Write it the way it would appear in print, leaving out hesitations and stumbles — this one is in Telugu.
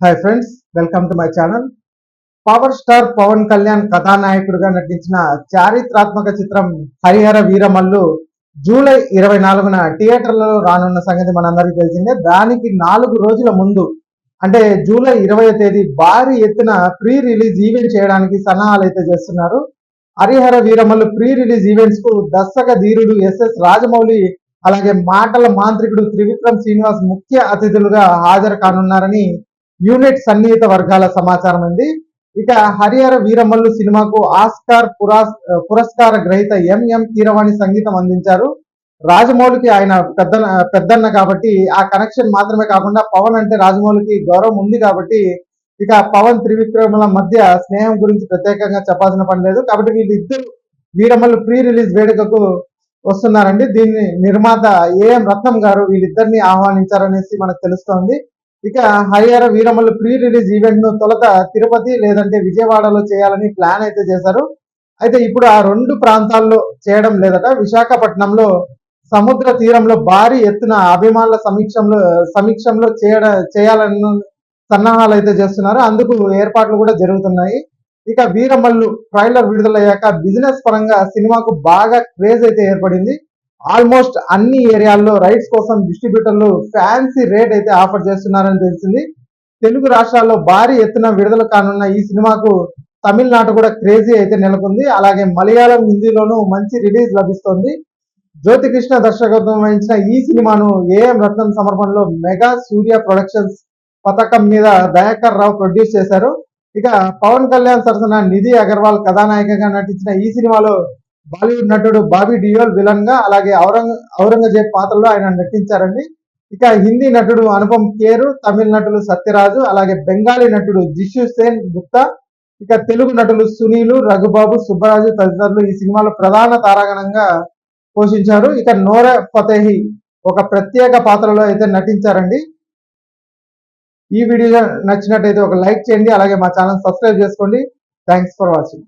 Hi friends, welcome to my channel. Power star Pawan Kalyan కథానాయకుడిగా నటించిన చారిత్రాత్మక చిత్రం హరిహర వీరమల్లు జూలై 24న థియేటర్లలో రానున్న సంగతి మనందరికీ తెలిసిందే. దానికి 4 రోజుల ముందు అంటే జూలై 20వ తేదీ భారీ ఎత్తున ప్రీ రిలీజ్ ఈవెంట్ చేయడానికి సన్నాహాలు అయితే చేస్తున్నారు. Harihara Veeramallu pre release events కు దర్శక ధీరుడు ఎస్ఎస్ రాజమౌళి అలాగే మాటల మాంత్రికుడు త్రివిక్రమ్ శ్రీనివాస్ ముఖ్య అతిథులుగా హాజరు కానున్నారని యూనిట్ సన్నిహిత వర్గాల సమాచారం ఉంది. ఇక హరిహర వీరమల్లు సినిమాకు ఆస్కార్ పురస్కార గ్రహీత ఎంఎం కీరవాణి సంగీతం అందించారు. రాజమౌళికి ఆయన పెద్దన్న కాబట్టి ఆ కనెక్షన్ మాత్రమే కాకుండా పవన్ అంటే రాజమౌళికి గౌరవం ఉంది కాబట్టి ఇక పవన్ త్రివిక్రముల మధ్య స్నేహం గురించి ప్రత్యేకంగా చెప్పాల్సిన పని లేదు. కాబట్టి వీళ్ళిద్దరు వీరమల్లు ప్రీ రిలీజ్ వేడుకకు వస్తున్నారండి. దీన్ని నిర్మాత ఏఎం రత్నం గారు వీళ్ళిద్దరిని ఆహ్వానించారనేసి మనకు తెలుస్తోంది. ఇక Harihara Veeramallu pre release event ను తొలుత తిరుపతి లేదంటే విజయవాడలో చేయాలని ప్లాన్ అయితే చేశారు. అయితే ఇప్పుడు ఆ 2 ప్రాంతాల్లో చేయడం లేదట. విశాఖపట్నంలో సముద్ర తీరంలో భారీ ఎత్తున అభిమానుల సమీక్షంలో చేయాలని సన్నాహాలు అయితే చేస్తున్నారు. అందుకు ఏర్పాట్లు కూడా జరుగుతున్నాయి. ఇక వీరమల్లు ట్రైలర్ విడుదలయ్యాక బిజినెస్ పరంగా సినిమాకు బాగా క్రేజ్ అయితే ఏర్పడింది. ఆల్మోస్ట్ అన్ని ఏరియాల్లో రైట్స్ కోసం డిస్ట్రిబ్యూటర్లు ఫ్యాన్సీ రేట్ అయితే ఆఫర్ చేస్తున్నారని తెలిసింది. తెలుగు రాష్ట్రాల్లో భారీ ఎత్తున విడుదల కానున్న ఈ సినిమాకు తమిళనాడు కూడా క్రేజీ అయితే నెలకొంది. అలాగే మలయాళం, హిందీలోనూ మంచి రిలీజ్ లభిస్తోంది. జ్యోతికృష్ణ దర్శకత్వం వహించిన ఈ సినిమాను ఏఎం రత్నం సమర్పణలో మెగా సూర్య ప్రొడక్షన్స్ పథకం మీద దయాకర్ రావు ప్రొడ్యూస్ చేశారు. ఇక పవన్ కళ్యాణ్ సరసన నిధి అగర్వాల్ కథానాయికగా నటించిన ఈ సినిమాలో బాలీవుడ్ నటుడు బాబీ డియోల్ విలన్ గా అలాగే ఔరంగజేబ్ పాత్రలో ఆయన నటించారండి. ఇక హిందీ నటుడు అనుపమ్ ఖేర్, తమిళ నటులు సత్యరాజు, అలాగే బెంగాలీ నటుడు జిషు సేన్ గుప్తా, ఇక తెలుగు నటులు సునీలు, రఘుబాబు, సుబ్బరాజు తదితరులు ఈ సినిమాలో ప్రధాన తారాగణంగా పోషించారు. ఇక నోరా ఫతేహి ఒక ప్రత్యేక పాత్రలో అయితే నటించారండి. ఈ వీడియో నచ్చినట్టయితే ఒక లైక్ చేయండి, అలాగే మా ఛానల్ సబ్స్క్రైబ్ చేసుకోండి. Thanks for watching.